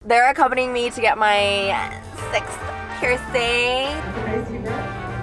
They're accompanying me to get my 6th piercing.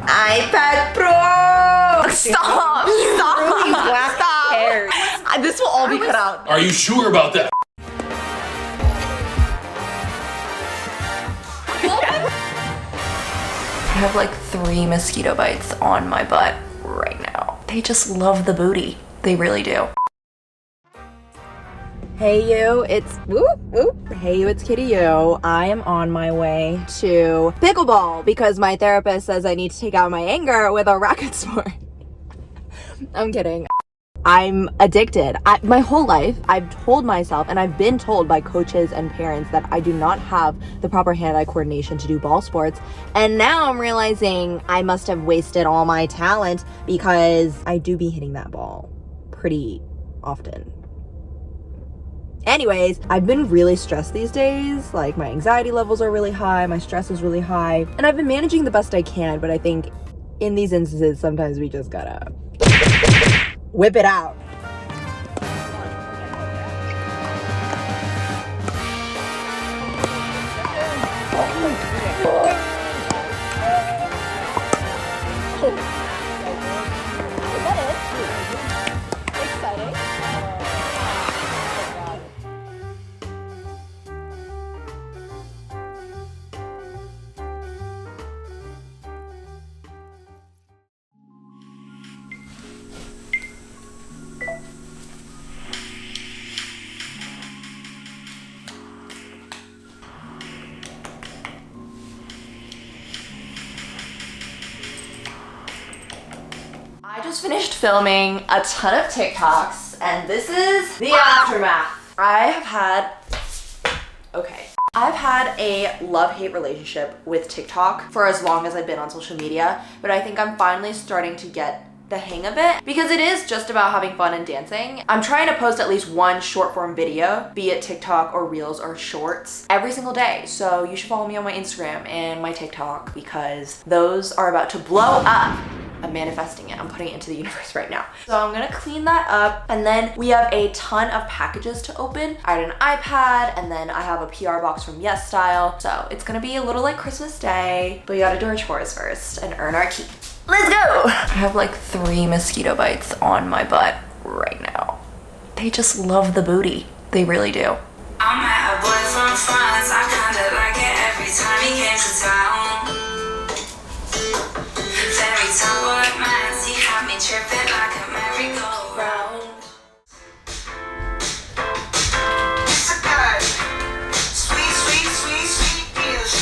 iPad Pro! Stop! Stop! Hairs. This will all be cut out. Are you sure about that? I have like 3 mosquito bites on my butt right now. They just love the booty. They really do. Hey you, it's Hey you, it's Kitty you. I am on my way to pickleball because my therapist says I need to take out my anger with a racket sport. I'm kidding. I'm addicted. My whole life, I've told myself, and I've been told by coaches and parents that I do not have the proper hand-eye coordination to do ball sports. And now I'm realizing I must have wasted all my talent because I do be hitting that ball pretty often. Anyways, I've been really stressed these days. Like, my anxiety levels are really high, my stress is really high, and I've been managing the best I can, but I think in these instances, sometimes we just gotta whip it out. I just finished filming a ton of TikToks, and this is the aftermath. I've had a love-hate relationship with TikTok for as long as I've been on social media, but I think I'm finally starting to get the hang of it because it is just about having fun and dancing. I'm trying to post at least one short form video, be it TikTok or Reels or Shorts, every single day. So you should follow me on my Instagram and my TikTok because those are about to blow up. I'm manifesting it. I'm putting it into the universe right now. So I'm gonna clean that up, and then we have a ton of packages to open. I had an iPad, and then I have a PR box from Yes Style. So it's gonna be a little like Christmas Day, but we gotta do our chores first and earn our keep. Let's go! I have like 3 mosquito bites on my butt right now. They just love the booty. They really do. I met a boy from France. I kinda like it every time he came to town. Very top romance, he had me tripping like a merry-go-round. It's a guy, sweet, sweet, sweet, sweet penis.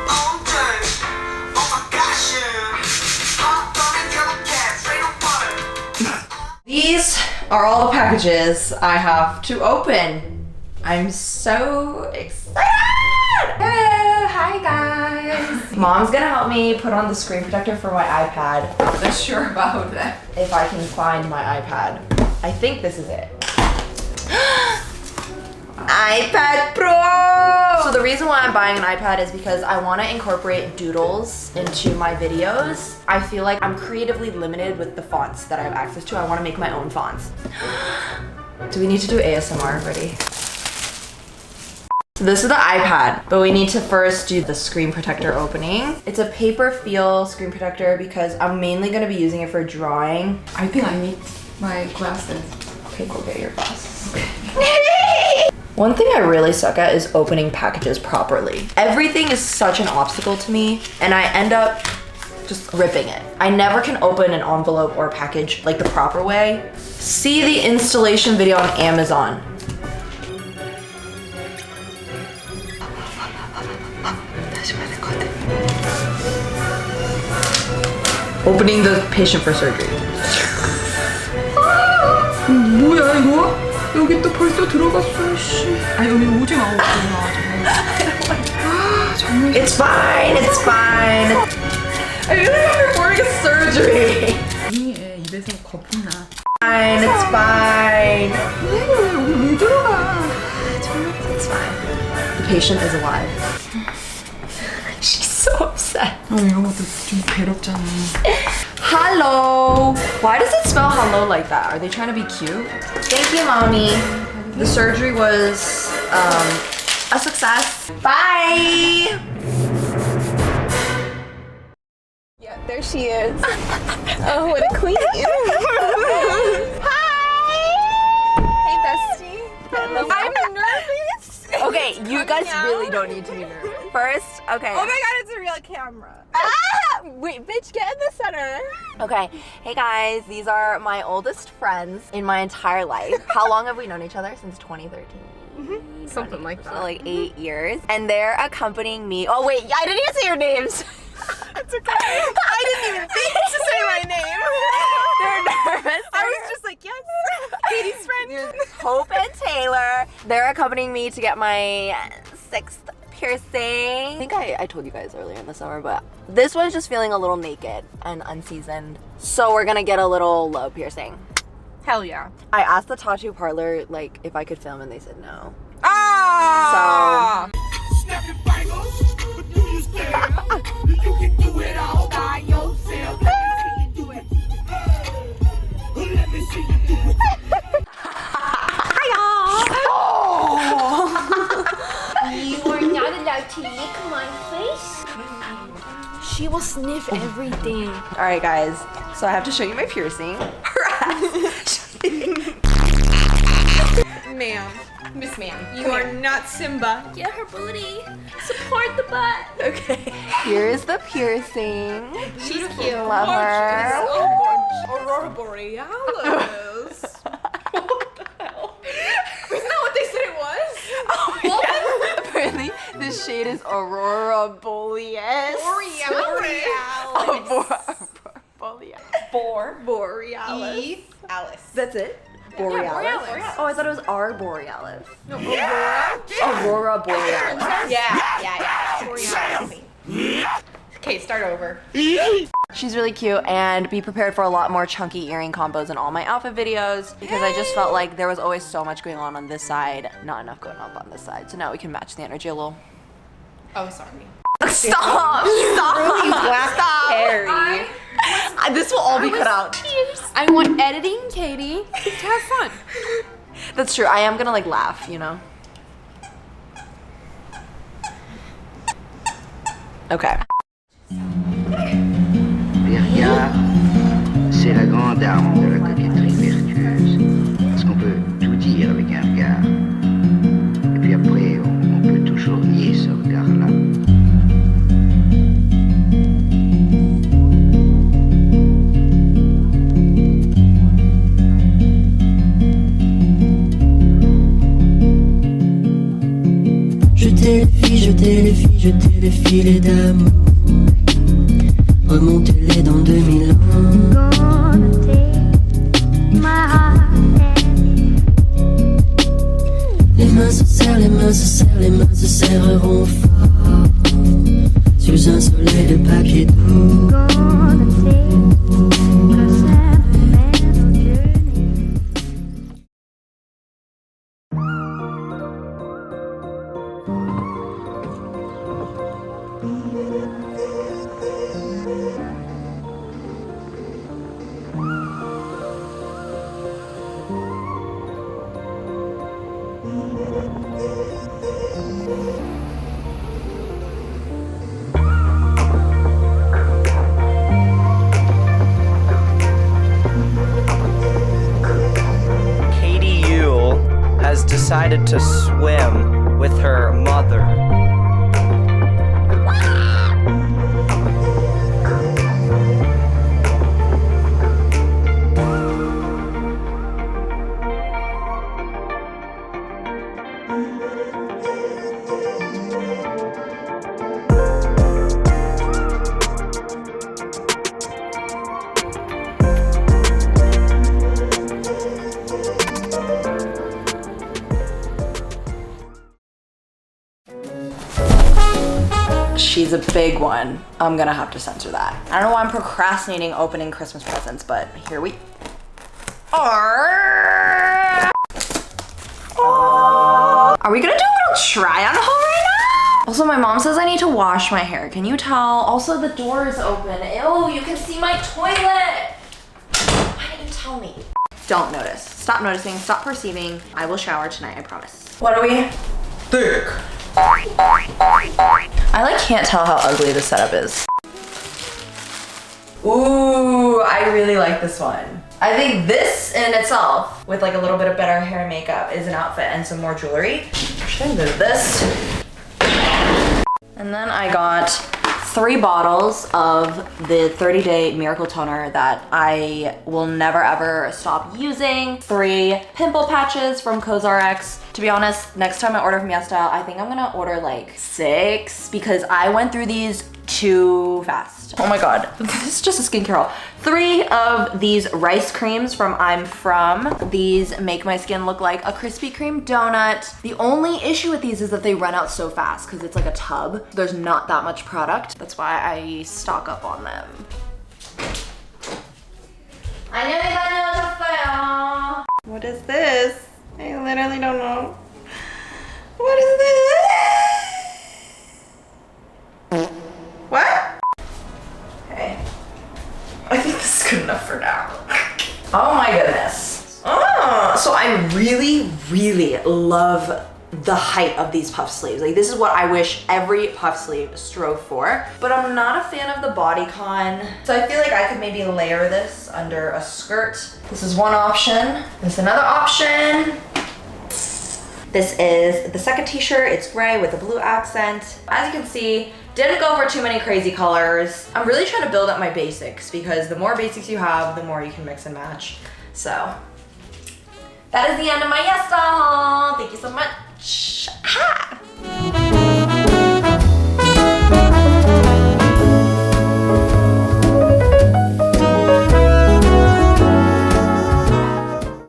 Oh, dirt, oh my gosh, yeah. Hot dog and kettle cat, straight up butter. These are all the packages I have to open. I'm so excited! Hello, hi guys! Mom's gonna help me put on the screen protector for my iPad. I'm not sure about that. If I can find my iPad. I think this is it. iPad Pro! So the reason why I'm buying an iPad is because I want to incorporate doodles into my videos. I feel like I'm creatively limited with the fonts that I have access to. I want to make my own fonts. Do we need to do ASMR already? So this is the iPad, but we need to first do the screen protector opening. It's a paper feel screen protector because I'm mainly going to be using it for drawing. I think I need my glasses. Okay, go get your glasses. One thing I really suck at is opening packages properly. Everything is such an obstacle to me, and I end up just ripping it. I never can open an envelope or package like the proper way. See the installation video on Amazon. Opening the patient for surgery. 뭐야 이거? 여기 또 벌써 들어갔어. 씨. 아니 여기 오지 마. 정말. It's fine. It's fine. I feel like I'm performing a surgery. 이 입에서 거품 나. Fine. It's fine. 여기 왜 들어가? It's fine. The patient is alive. She's so upset. 이런 것도 좀 괴롭잖아. Hello. Why does it spell hello like that? Are they trying to be cute? Thank you, mommy. The surgery was a success. Bye! Yeah, there she is. Oh, what a queen. Hi! Hey, bestie. I'm nervous. Okay, you guys really don't need to be nervous. First, okay. Oh my god, it's a real camera. Wait, bitch, get in the center. Okay, hey guys, these are my oldest friends in my entire life. How long have we known each other? Since 2013. Something like that. So like 8 years. And they're accompanying me. Oh wait, I didn't even say your names. It's okay. I didn't even think to say my name. They're nervous. I was just like, yes, Katie's friend. Hope and Taylor. They're accompanying me to get my 6th piercing. I think I told you guys earlier in the summer, but this one's just feeling a little naked and unseasoned. So we're gonna get a little lobe piercing. Hell yeah. I asked the tattoo parlor like if I could film and they said no. Ah! Snap your fingers, but do you stand? You can do it all by yourself. Let me see you do it. Let me see you do it. You are not allowed to lick my face. She will sniff everything. All right, guys. So I have to show you my piercing. Ma'am, Miss Ma'am, you are not Simba. Get her booty. Support the butt. Okay. Here's the piercing. She's cute. Love her. Oh, gorgeous. Aurora Borealis. What the hell? Isn't that what they said it was? Oh, yeah. Apparently, this shade is Aurora Borealis. Borealis. Alice. That's it? Borealis? Borealis. Oh, I thought it was our Borealis. No, Aurora. Aurora Borealis. Yeah. Borealis. Okay, start over. She's really cute, and be prepared for a lot more chunky earring combos in all my outfit videos because I just felt like there was always so much going on this side, not enough going on this side. So now we can match the energy a little. Oh, sorry. Stop! Stop! Harry. This will all be cut out. I want editing, Katie, to have fun. That's true. I am gonna like laugh, you know. Okay. Regard, c'est la grande arme de la coquetterie vertueuse. Parce qu'on peut tout dire avec un regard. Et puis après, on peut toujours nier ce regard-là. Jetez les filets d'amour, remontez-les dans 2000 ans. Les mains se serrent, les mains se serrent, les mains se serreront fort sous un soleil de papier doux. Decided to swim with her mother. She's a big one. I'm gonna have to censor that. I don't know why I'm procrastinating opening Christmas presents, but here we are. Are we gonna do a little try on haul right now? Also, my mom says I need to wash my hair. Can you tell? Also, the door is open. Ew, you can see my toilet. Why didn't you tell me? Don't notice. Stop noticing. Stop perceiving. I will shower tonight, I promise. What are we? thick. I like can't tell how ugly the setup is. Ooh, I really like this one. I think this in itself, with like a little bit of better hair and makeup, is an outfit and some more jewelry. Should I move this? And then I got 3 bottles of the 30-day miracle toner that I will never ever stop using. 3 pimple patches from COSRX. To be honest, next time I order from YesStyle, I think I'm gonna order like 6 because I went through these too fast. Oh my God, this is just a skincare haul. 3 of these rice creams from I'm From. These make my skin look like a Krispy Kreme donut. The only issue with these is that they run out so fast because it's like a tub. There's not that much product. That's why I stock up on them. What is this? I literally don't know. What is this? What? Okay. I think this is good enough for now. Oh my goodness. Oh, so I really, really love the height of these puff sleeves. Like this is what I wish every puff sleeve strove for, but I'm not a fan of the bodycon. So I feel like I could maybe layer this under a skirt. This is one option. This is another option. This is the second t-shirt. It's gray with a blue accent. As you can see, didn't go for too many crazy colors. I'm really trying to build up my basics because the more basics you have, the more you can mix and match. So that is the end of my YesStyle haul. Thank you so much.